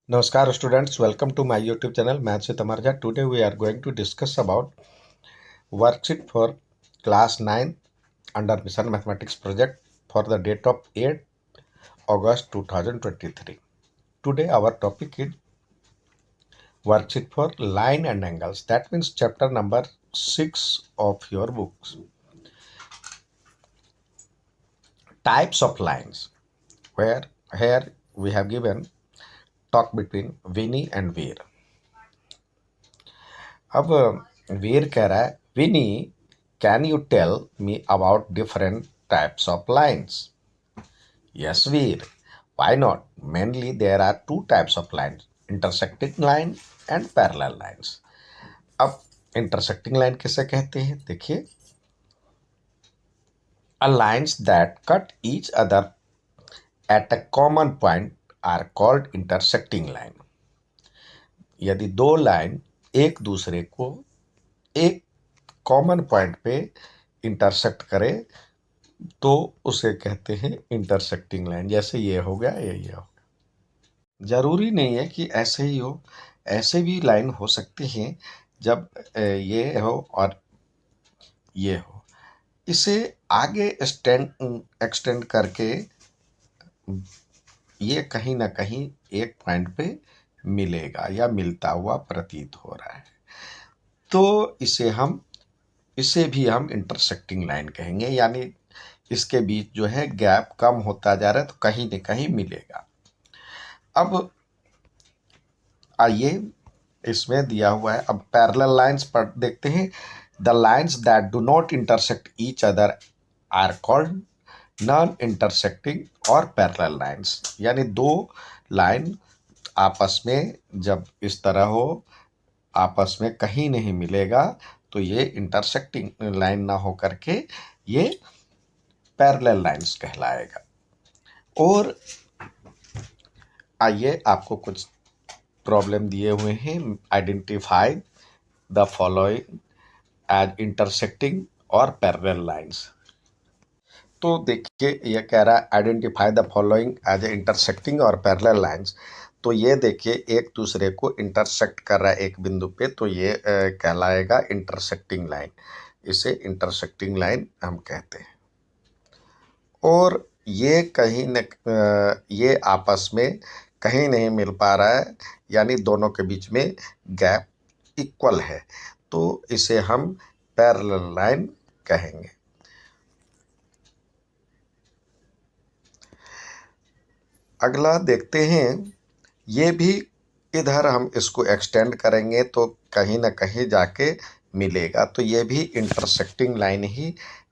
Namaskar students, welcome to my YouTube channel Maths with Amarja. Today we are going to discuss about worksheet for class 9 under Mission Mathematics project for the date of 8 August 2023. Today our topic is worksheet for line and angles. That means chapter number 6 of your books. Types of lines, where here we have given talk between Vinny and Veer. अब वीर कह रहा है, Vini can you tell me about different types of lines? Yes Veer, why not? Mainly there are two types of lines, intersecting line and parallel lines. अब intersecting line किसे कहते हैं? देखिए, a lines that cut each other at a common point are called intersecting line. यदि दो line एक दूसरे को एक कॉमन पॉइंट पे इंटरसेक्ट करे तो उसे कहते हैं इंटरसेक्टिंग लाइन. जैसे ये हो गया, ये हो गया. जरूरी नहीं है कि ऐसे ही हो, ऐसे भी लाइन हो सकती हैं जब ये हो और ये हो. इसे आगे एक्सटेंड करके ये कहीं ना कहीं एक पॉइंट पे मिलेगा या मिलता हुआ प्रतीत हो रहा है, तो इसे भी हम इंटरसेक्टिंग लाइन कहेंगे. यानी इसके बीच जो है गैप कम होता जा रहा है, तो कहीं न कहीं मिलेगा. अब आइए, इसमें दिया हुआ है. अब पैरेलल लाइंस पर देखते हैं. The lines that do not intersect each other are called non intersecting और पैरेलल लाइंस. यानी दो लाइन आपस में जब इस तरह हो, आपस में कहीं नहीं मिलेगा, तो ये इंटरसेक्टिंग लाइन ना हो करके ये पैरेलल लाइंस कहलाएगा. और आइए, आपको कुछ प्रॉब्लम दिए हुए हैं. Identify the following as intersecting और पैरेलल लाइंस. तो देखिए, ये कह रहा है identify the following as a intersecting और पैरेलल लाइंस. तो ये देखिए, एक दूसरे को इंटरसेक्ट कर रहा है एक बिंदु पे, तो ये कहलाएगा इंटरसेक्टिंग लाइन. इसे इंटरसेक्टिंग लाइन हम कहते हैं. और ये ये आपस में कहीं नहीं मिल पा रहा है, यानी दोनों के बीच में गैप इक्वल है, तो इसे हम पैरेलल लाइन कहेंगे. अगला देखते हैं. ये भी इधर हम इसको एक्सटेंड करेंगे तो कहीं ना कहीं जाके मिलेगा, तो ये भी इंटरसेक्टिंग लाइन ही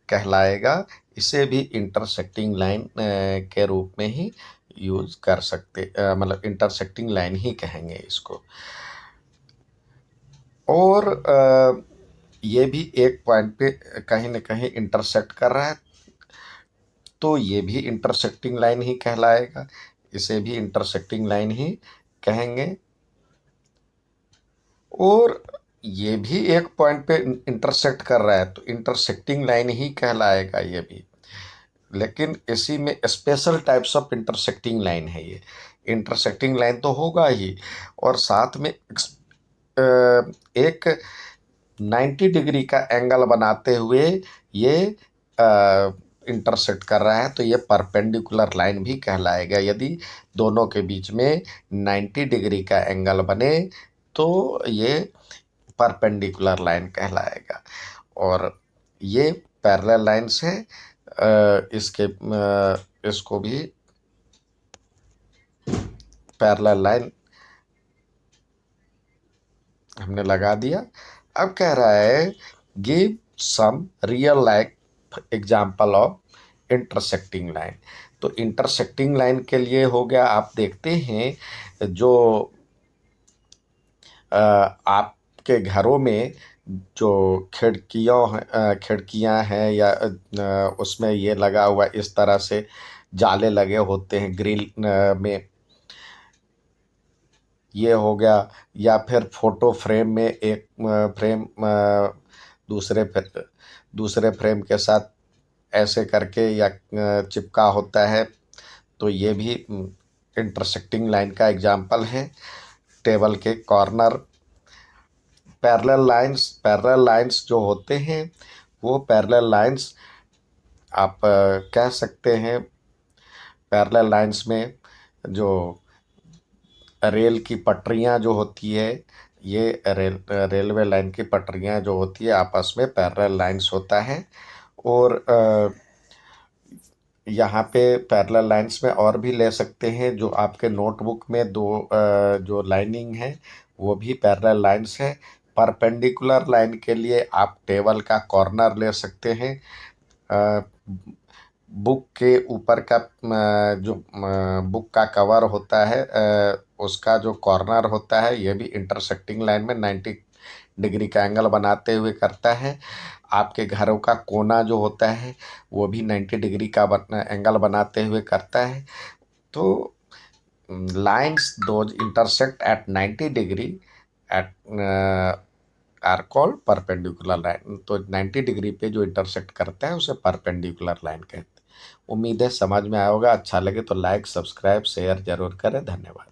कहलाएगा. इसे भी इंटरसेक्टिंग लाइन के रूप में ही यूज कर सकते, मतलब इंटरसेक्टिंग लाइन ही कहेंगे इसको. और ये भी एक पॉइंट पे कहीं ना कहीं इंटरसेक्ट कर रहा है, तो ये भी इंटरसेक्टिंग लाइन ही कहलाएगा. इसे भी इंटरसेक्टिंग लाइन ही कहेंगे. और ये भी एक पॉइंट पे इंटरसेक्ट कर रहा है, तो इंटरसेक्टिंग लाइन ही कहलाएगा ये भी. लेकिन इसी में special types of intersecting line है. ये इंटरसेक्टिंग लाइन तो होगा ही, और साथ में एक 90 डिग्री का एंगल बनाते हुए ये इंटरसेक्ट कर रहा है, तो ये परपेंडिकुलर लाइन भी कहलाएगा. यदि दोनों के बीच में 90 डिग्री का एंगल बने तो ये परपेंडिकुलर लाइन कहलाएगा. और ये पैरेलल लाइन्स है. इसको भी पैरेलल लाइन हमने लगा दिया. अब कह रहा है give some real life example of intersecting line. तो इंटरसेक्टिंग लाइन के लिए हो गया, आप देखते हैं जो आपके घरों में जो खिड़कियां हैं या उसमें ये लगा हुआ इस तरह से जाले लगे होते हैं ग्रिल में, ये हो गया. या फिर फोटो फ्रेम में एक फ्रेम दूसरे फ्रेम के साथ ऐसे करके या चिपका होता है, तो ये भी इंटरसेक्टिंग लाइन का एग्जाम्पल है। टेबल के कॉर्नर पैरेलल लाइंस जो होते हैं, वो पैरेलल लाइंस आप कह सकते हैं, पैरेलल लाइंस में जो रेल की पटरियां जो होती है, ये रेलवे लाइन की पटरियां जो होती है, आपस में पैरेलल लाइंस होता है। और यहाँ पे पैरेलल लाइंस में और भी ले सकते हैं, जो आपके नोटबुक में दो जो लाइनिंग है वो भी पैरेलल लाइंस है। परपेंडिकुलर लाइन के लिए आप टेबल का कॉर्नर ले सकते हैं। बुक के ऊपर का जो बुक का कवर होता है, उसका जो कॉर्नर होता है, ये भी इंटरसेक्टिंग लाइन में 90 डिग्री का एंगल बनाते हुए करता है। आपके घरों का कोना जो होता है वो भी 90 डिग्री का एंगल बनाते हुए करता है। तो lines those intersect at 90 degree at are called perpendicular line. तो 90 डिग्री पे जो इंटरसेक्ट करता है उसे परपेंडिकुलर लाइन कहते हैं। उम्मीद है समझ में आया होगा। अच्छा लगे तो लाइक, सब्सक्राइब, शेयर जरूर करें। धन्यवाद।